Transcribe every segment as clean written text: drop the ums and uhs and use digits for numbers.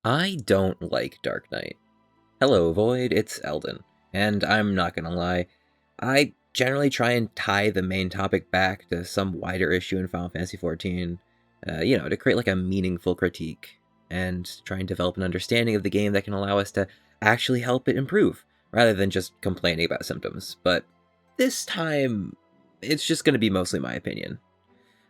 I don't like Dark Knight. Hello, Void, it's Eldon. And I'm not gonna lie, I generally try and tie the main topic back to some wider issue in Final Fantasy XIV, to create like a meaningful critique, and try and develop an understanding of the game that can allow us to actually help it improve, rather than just complaining about symptoms. But this time, it's just gonna be mostly my opinion.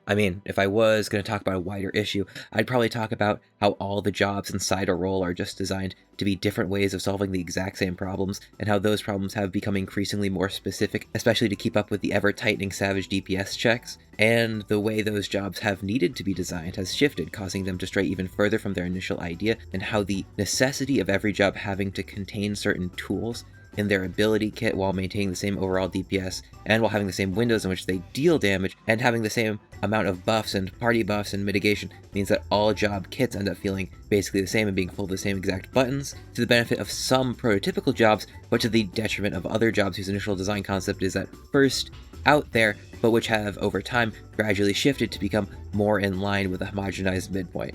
I mean, if I was going to talk about a wider issue, I'd probably talk about how all the jobs inside a role are just designed to be different ways of solving the exact same problems, and how those problems have become increasingly more specific, especially to keep up with the ever-tightening savage DPS checks, and the way those jobs have needed to be designed has shifted, causing them to stray even further from their initial idea, and how the necessity of every job having to contain certain tools in their ability kit while maintaining the same overall DPS, and while having the same windows in which they deal damage, and having the same amount of buffs and party buffs and mitigation, means that all job kits end up feeling basically the same and being full of the same exact buttons, to the benefit of some prototypical jobs, but to the detriment of other jobs whose initial design concept is at first out there, but which have over time gradually shifted to become more in line with a homogenized midpoint.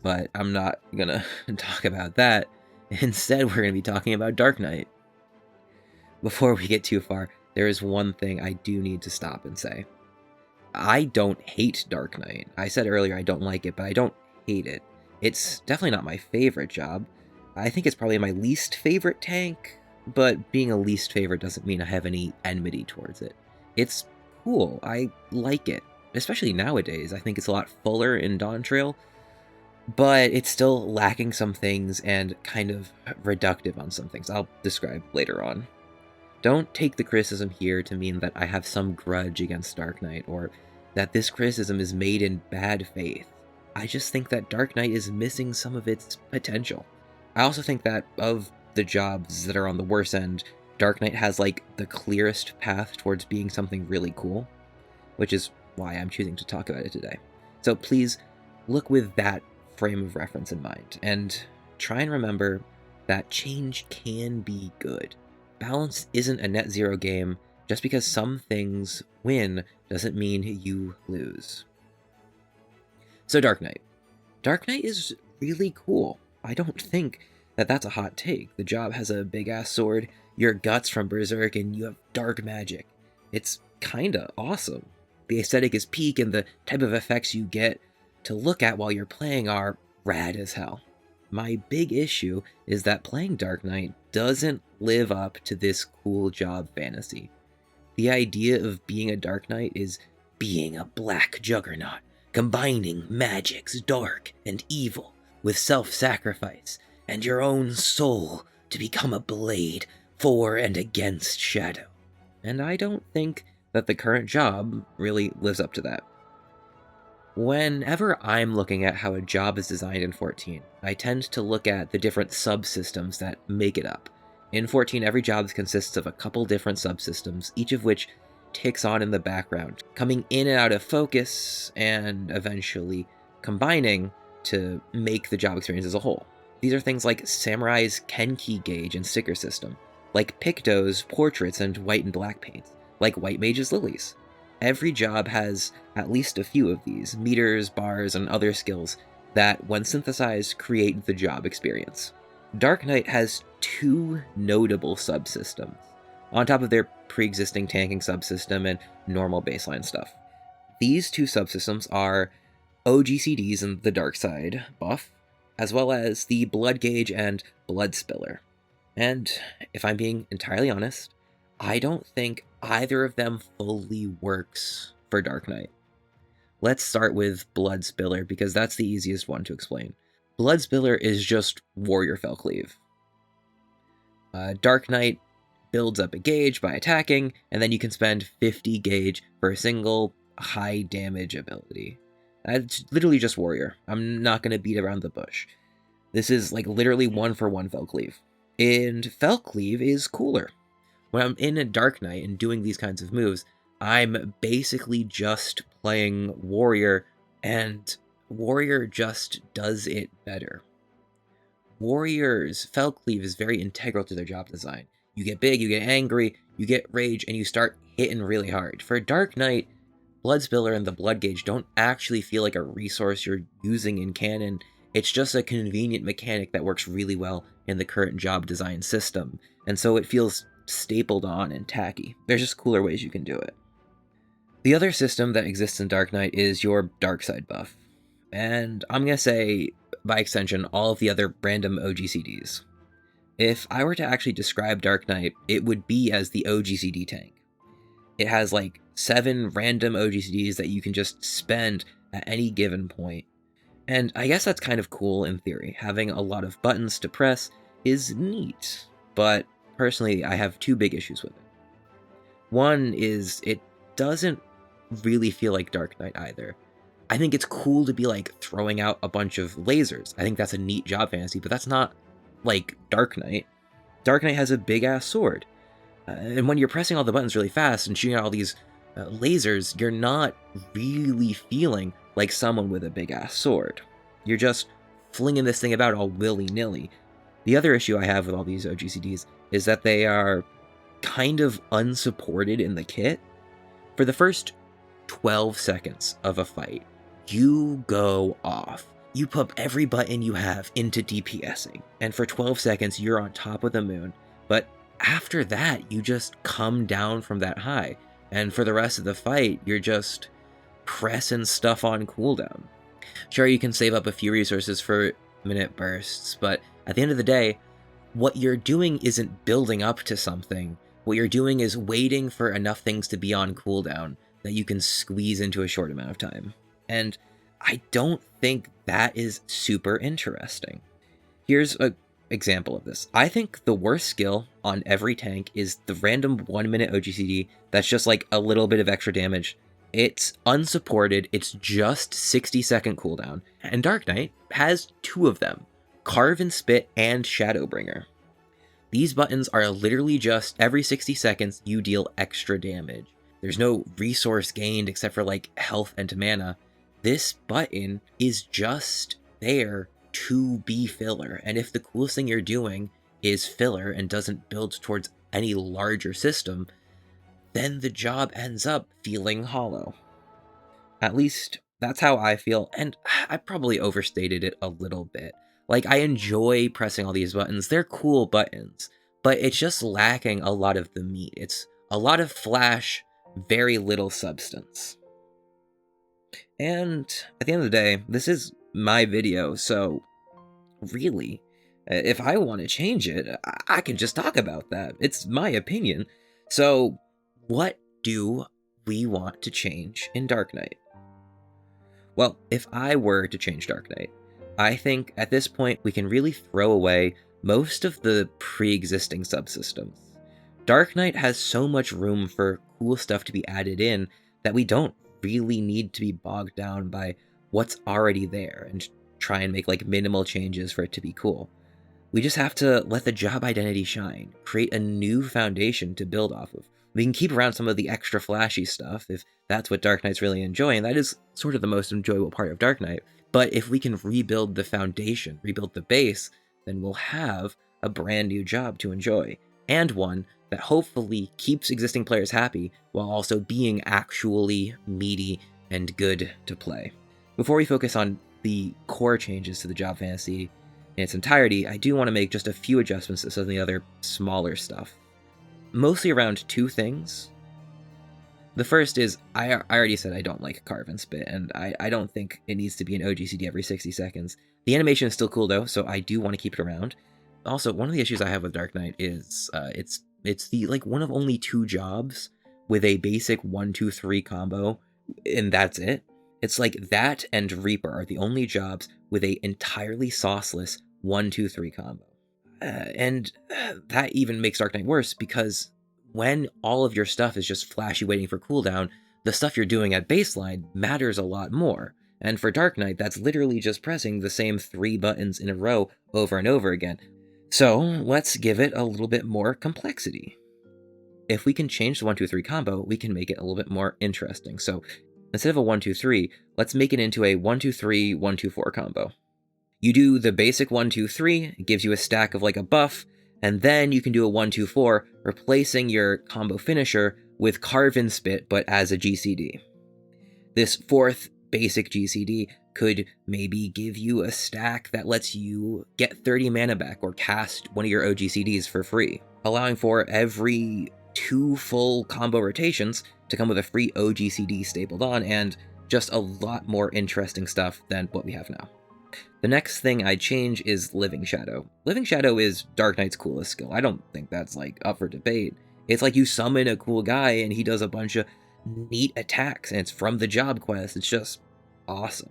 But I'm not gonna talk about that. Instead, we're gonna be talking about Dark Knight. Before we get too far, there is one thing I do need to stop and say. I don't hate Dark Knight. I said earlier I don't like it, but I don't hate it. It's definitely not my favorite job. I think it's probably my least favorite tank, but being a least favorite doesn't mean I have any enmity towards it. It's cool. I like it. Especially nowadays. I think it's a lot fuller in Dawntrail, but it's still lacking some things and kind of reductive on some things I'll describe later on. Don't take the criticism here to mean that I have some grudge against Dark Knight, or that this criticism is made in bad faith. I just think that Dark Knight is missing some of its potential. I also think that of the jobs that are on the worst end, Dark Knight has like the clearest path towards being something really cool, which is why I'm choosing to talk about it today. So please look with that frame of reference in mind, and try and remember that change can be good. Balance isn't a net zero game. Just because some things win doesn't mean you lose. So Dark Knight. Dark Knight is really cool. I don't think that that's a hot take. The job has a big-ass sword, your guts from Berserk, and you have dark magic. It's kinda awesome. The aesthetic is peak, and the type of effects you get to look at while you're playing are rad as hell. My big issue is that playing Dark Knight doesn't live up to this cool job fantasy. The idea of being a Dark Knight is being a black juggernaut, combining magics dark and evil with self-sacrifice and your own soul to become a blade for and against Shadow. And I don't think that the current job really lives up to that. Whenever I'm looking at how a job is designed in 14, I tend to look at the different subsystems that make it up. In 14, every job consists of a couple different subsystems, each of which ticks on in the background, coming in and out of focus, and eventually combining to make the job experience as a whole. These are things like Samurai's Kenki gauge and sticker system, like Picto's portraits and white and black paints, like White Mage's lilies. Every job has at least a few of these, meters, bars, and other skills that, when synthesized, create the job experience. Dark Knight has two notable subsystems, on top of their pre-existing tanking subsystem and normal baseline stuff. These two subsystems are OGCDs and the Dark Side buff, as well as the Blood Gauge and Blood Spiller. And if I'm being entirely honest, I don't think either of them fully works for Dark Knight. Let's start with Blood Spiller, because that's the easiest one to explain. Blood Spiller is just Warrior Fellcleave. Dark Knight builds up a gauge by attacking, and then you can spend 50 gauge for a single high damage ability. That's literally just Warrior. I'm not going to beat around the bush. This is like literally 1-for-1 Fellcleave. And Fellcleave is cooler. When I'm in a Dark Knight and doing these kinds of moves, I'm basically just playing Warrior, and Warrior just does it better. Warrior's Fellcleave is very integral to their job design. You get big, you get angry, you get rage, and you start hitting really hard. For Dark Knight, Blood Spiller and the Blood Gauge don't actually feel like a resource you're using in canon. It's just a convenient mechanic that works really well in the current job design system, and so it feels stapled on and tacky. There's just cooler ways you can do it. The other system that exists in Dark Knight is your dark side buff, and I'm gonna say, by extension, all of the other random OGCDs. If I were to actually describe Dark Knight, it would be as the OGCD tank. It has like 7 random OGCDs that you can just spend at any given point. And I guess that's kind of cool in theory. Having a lot of buttons to press is neat, but personally I have 2 big issues with it. One is it doesn't really feel like Dark Knight either. I think it's cool to be like throwing out a bunch of lasers. I think that's a neat job fantasy, but that's not like Dark Knight. Dark Knight has a big ass sword. And when you're pressing all the buttons really fast and shooting out all these lasers, you're not really feeling like someone with a big ass sword. You're just flinging this thing about all willy-nilly. The other issue I have with all these OGCDs is that they are kind of unsupported in the kit. For the first 12 seconds of a fight, you go off. You pump every button you have into DPSing, and for 12 seconds you're on top of the moon, but after that you just come down from that high, and for the rest of the fight you're just pressing stuff on cooldown. Sure, you can save up a few resources for minute bursts, but at the end of the day, what you're doing isn't building up to something. What you're doing is waiting for enough things to be on cooldown that you can squeeze into a short amount of time. And I don't think that is super interesting. Here's an example of this. I think the worst skill on every tank is the random 1-minute OGCD that's just like a little bit of extra damage. It's unsupported, it's just 60-second cooldown, and Dark Knight has 2 of them, Carve and Spit and Shadowbringer. These buttons are literally just every 60 seconds you deal extra damage. There's no resource gained except for like health and mana. This button is just there to be filler, and if the coolest thing you're doing is filler and doesn't build towards any larger system, then the job ends up feeling hollow. At least that's how I feel, and I probably overstated it a little bit. Like, I enjoy pressing all these buttons, they're cool buttons, but it's just lacking a lot of the meat. It's a lot of flash, very little substance. And at the end of the day, this is my video, so really, if I want to change it, I can just talk about that. It's my opinion. So what do we want to change in Dark Knight? Well, if I were to change Dark Knight, I think at this point we can really throw away most of the pre-existing subsystems. Dark Knight has so much room for cool stuff to be added in that we don't really need to be bogged down by what's already there and try and make like minimal changes for it to be cool. We just have to let the job identity shine, create a new foundation to build off of. We can keep around some of the extra flashy stuff if that's what Dark Knight's really enjoying. That is sort of the most enjoyable part of Dark Knight. But if we can rebuild the foundation, rebuild the base, then we'll have a brand new job to enjoy, and one that hopefully keeps existing players happy while also being actually meaty and good to play. Before we focus on the core changes to the job fantasy in its entirety, I do want to make just a few adjustments to some of the other smaller stuff. Mostly around 2 things. The first is, I already said I don't like Carve and Spit, and I don't think it needs to be an OGCD every 60 seconds. The animation is still cool though, so I do want to keep it around. Also, one of the issues I have with Dark Knight is it's the like one of only 2 jobs with a basic 1-2-3 combo, and that's it. It's like that and Reaper are the only jobs with a entirely sauceless 1-2-3 combo. And that even makes Dark Knight worse, because when all of your stuff is just flashy waiting for cooldown, the stuff you're doing at baseline matters a lot more. And for Dark Knight, that's literally just pressing the same 3 buttons in a row over and over again. So let's give it a little bit more complexity. If we can change the 1-2-3 combo, we can make it a little bit more interesting. So instead of a 1-2-3, let's make it into a 1-2-3, 1-2-4 combo. You do the basic 1-2-3, it gives you a stack of like a buff, and then you can do a 1-2-4, replacing your combo finisher with Carve and Spit, but as a GCD. This 4th basic GCD could maybe give you a stack that lets you get 30 mana back or cast one of your OGCDs for free, allowing for every 2 full combo rotations to come with a free OGCD stapled on, and just a lot more interesting stuff than what we have now. The next thing I'd change is Living Shadow. Living Shadow is Dark Knight's coolest skill. I don't think that's like up for debate. It's like you summon a cool guy and he does a bunch of neat attacks, and it's from the job quest. It's just awesome.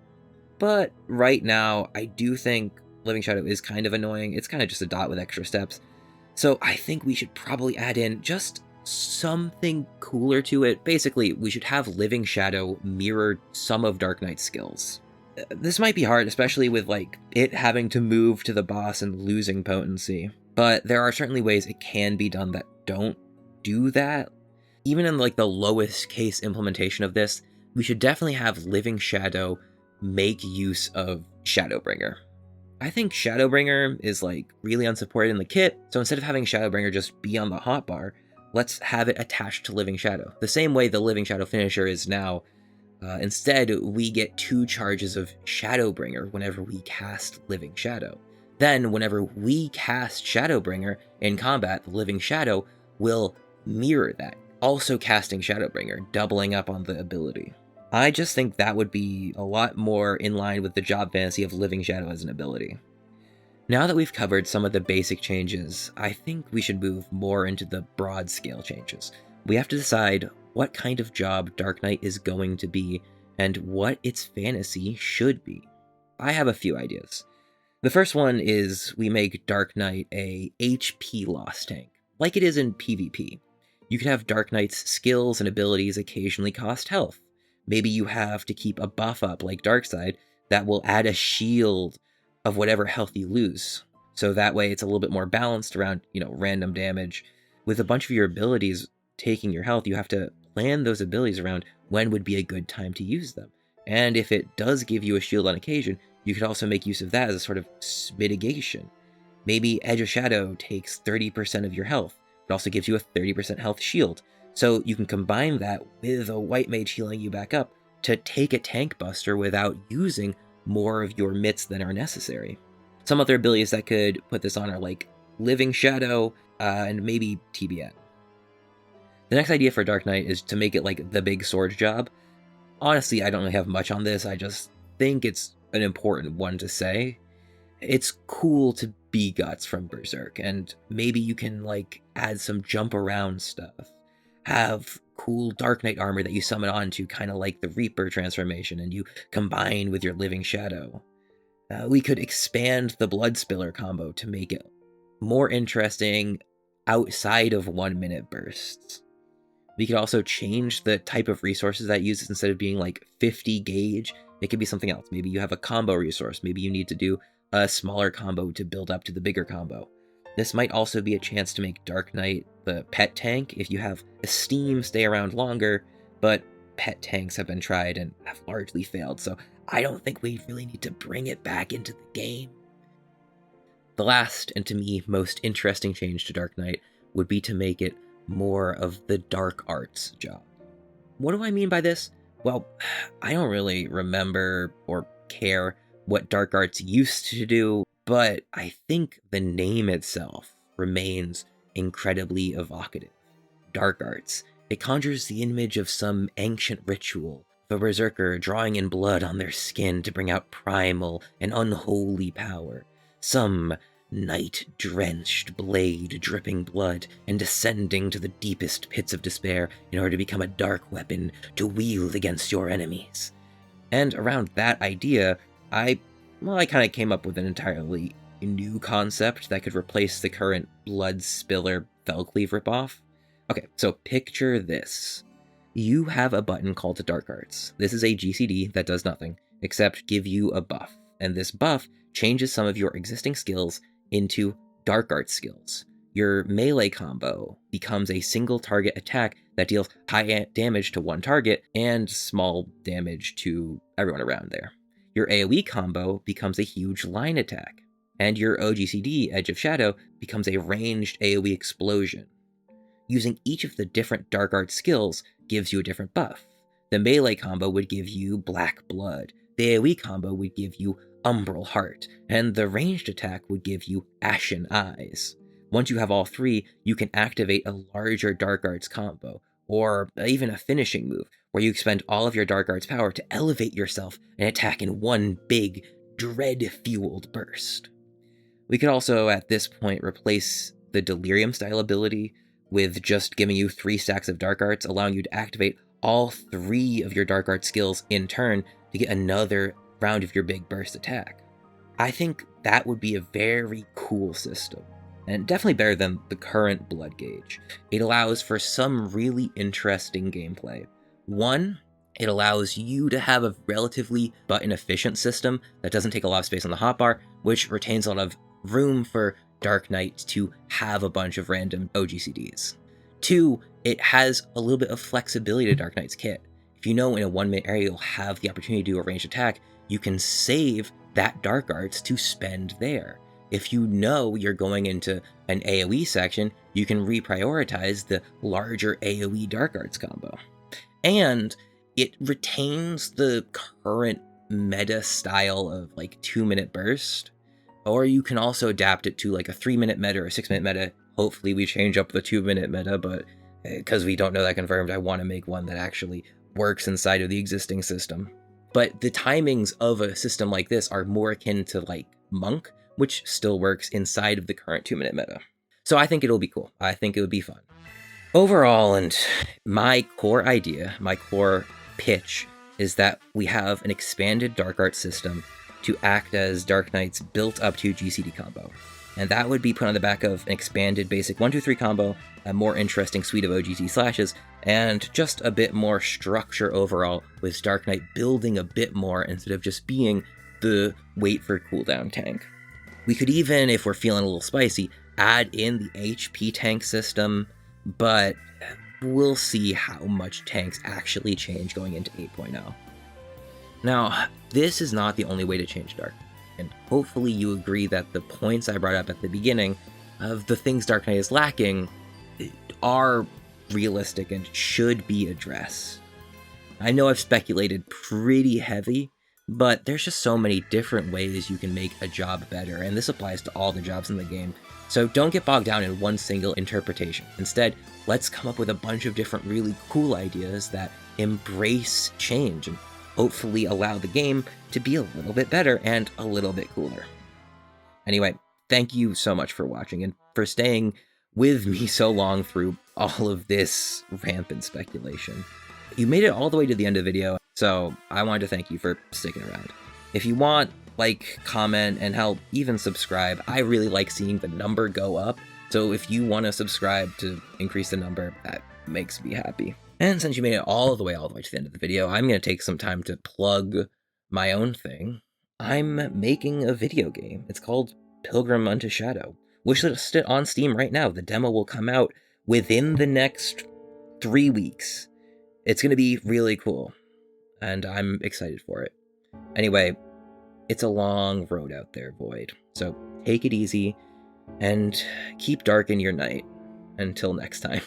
But right now, I do think Living Shadow is kind of annoying. It's kind of just a dot with extra steps. So I think we should probably add in just something cooler to it. Basically, we should have Living Shadow mirror some of Dark Knight's skills. This might be hard, especially with like it having to move to the boss and losing potency, but there are certainly ways it can be done that don't do that. Even in like the lowest case implementation of this, we should definitely have Living Shadow make use of Shadowbringer. I think Shadowbringer is like really unsupported in the kit, so instead of having Shadowbringer just be on the hotbar, let's have it attached to Living Shadow. The same way the Living Shadow finisher is now. Instead, we get 2 charges of Shadowbringer whenever we cast Living Shadow. Then, whenever we cast Shadowbringer in combat, the Living Shadow will mirror that, also casting Shadowbringer, doubling up on the ability. I just think that would be a lot more in line with the job fantasy of Living Shadow as an ability. Now that we've covered some of the basic changes, I think we should move more into the broad scale changes. We have to decide what kind of job Dark Knight is going to be and what its fantasy should be. I have a few ideas. The first one is we make Dark Knight a HP loss tank, like it is in PvP. You could have Dark Knight's skills and abilities occasionally cost health. Maybe you have to keep a buff up like Darkside that will add a shield of whatever health you lose. So that way it's a little bit more balanced around, random damage. With a bunch of your abilities taking your health, you have to plan those abilities around when would be a good time to use them. And if it does give you a shield on occasion, you could also make use of that as a sort of mitigation. Maybe Edge of Shadow takes 30% of your health, but also gives you a 30% health shield. So you can combine that with a White Mage healing you back up to take a tank buster without using more of your mitts than are necessary. Some other abilities that could put this on are like Living Shadow and maybe TBN. The next idea for Dark Knight is to make it like the big sword job. Honestly, I don't really have much on this, I just think it's an important one to say. It's cool to be Guts from Berserk, and maybe you can like add some jump around stuff. Have cool Dark Knight armor that you summon onto, kind of like the Reaper transformation, and you combine with your Living Shadow. We could expand the Blood Spiller combo to make it more interesting outside of 1-minute bursts. We could also change the type of resources that it uses. Instead of being like 50 gauge, it could be something else. Maybe you have a combo resource. Maybe you need to do a smaller combo to build up to the bigger combo. This might also be a chance to make Dark Knight the pet tank if you have Esteem stay around longer, but pet tanks have been tried and have largely failed, so I don't think we really need to bring it back into the game. The last, and to me most interesting change to Dark Knight would be to make it more of the dark arts job. What do I mean by this? Well, I don't really remember or care what dark arts used to do, but I think the name itself remains incredibly evocative. Dark arts. It conjures the image of some ancient ritual, of a berserker drawing in blood on their skin to bring out primal and unholy power. Some night-drenched blade dripping blood and descending to the deepest pits of despair in order to become a dark weapon to wield against your enemies. And around that idea, I kind of came up with an entirely new concept that could replace the current Blood Spiller Fellcleave ripoff. Okay, so picture this. You have a button called Dark Arts. This is a GCD that does nothing, except give you a buff, and this buff changes some of your existing skills into Dark Arts skills. Your melee combo becomes a single target attack that deals high damage to one target and small damage to everyone around there. Your AoE combo becomes a huge line attack, and your OGCD, Edge of Shadow, becomes a ranged AoE explosion. Using each of the different Dark Arts skills gives you a different buff. The melee combo would give you Black Blood, The AoE combo would give you Umbral Heart, and the ranged attack would give you Ashen Eyes. Once you have all three, you can activate a larger Dark Arts combo, or even a finishing move, where you expend all of your Dark Arts power to elevate yourself and attack in one big, dread-fueled burst. We could also, at this point, replace the Delirium style ability with just giving you 3 stacks of Dark Arts, allowing you to activate all 3 of your Dark Arts skills in turn to get another round of your big burst attack. I think that would be a very cool system, and definitely better than the current Blood Gauge. It allows for some really interesting gameplay. One, it allows you to have a relatively button-efficient system that doesn't take a lot of space on the hotbar, which retains a lot of room for Dark Knight to have a bunch of random OGCDs. 2, it has a little bit of flexibility to Dark Knight's kit. If you know in a 1-minute area you'll have the opportunity to do a ranged attack, you can save that Dark Arts to spend there. If you know you're going into an AoE section, you can reprioritize the larger AoE Dark Arts combo. And it retains the current meta style of like 2-minute burst, or you can also adapt it to like a 3-minute meta or a 6-minute meta. Hopefully we change up the 2-minute meta, but because we don't know that confirmed, I want to make one that actually works inside of the existing system. But the timings of a system like this are more akin to like Monk, which still works inside of the current 2-minute meta. So I think it'll be cool. I think it would be fun. Overall, and my core idea, my core pitch, is that we have an expanded Dark Arts system to act as Dark Knight's built-up to GCD combo. And that would be put on the back of an expanded basic 1-2-3 combo, a more interesting suite of OGC slashes, and just a bit more structure overall, with Dark Knight building a bit more instead of just being the wait for cooldown tank. We could even, if we're feeling a little spicy, add in the HP tank system, but we'll see how much tanks actually change going into 8.0. Now, this is not the only way to change Dark, and hopefully you agree that the points I brought up at the beginning of the things Dark Knight is lacking are realistic and should be addressed. I know I've speculated pretty heavy, but there's just so many different ways you can make a job better, and this applies to all the jobs in the game. So don't get bogged down in one single interpretation. Instead, let's come up with a bunch of different really cool ideas that embrace change and hopefully allow the game to be a little bit better and a little bit cooler. Anyway, thank you so much for watching and for staying with me so long through all of this rampant speculation. You made it all the way to the end of the video, so I wanted to thank you for sticking around. If you want, like, comment, and hell, even subscribe. I really like seeing the number go up, so if you want to subscribe to increase the number, that makes me happy. And since you made it all the way to the end of the video, I'm going to take some time to plug my own thing. I'm making a video game. It's called Pilgrim Unto Shadow. Wishlist it on Steam right now. The demo will come out within the next 3 weeks. It's going to be really cool, and I'm excited for it. Anyway, it's a long road out there, Void. So take it easy, and keep dark in your night. Until next time.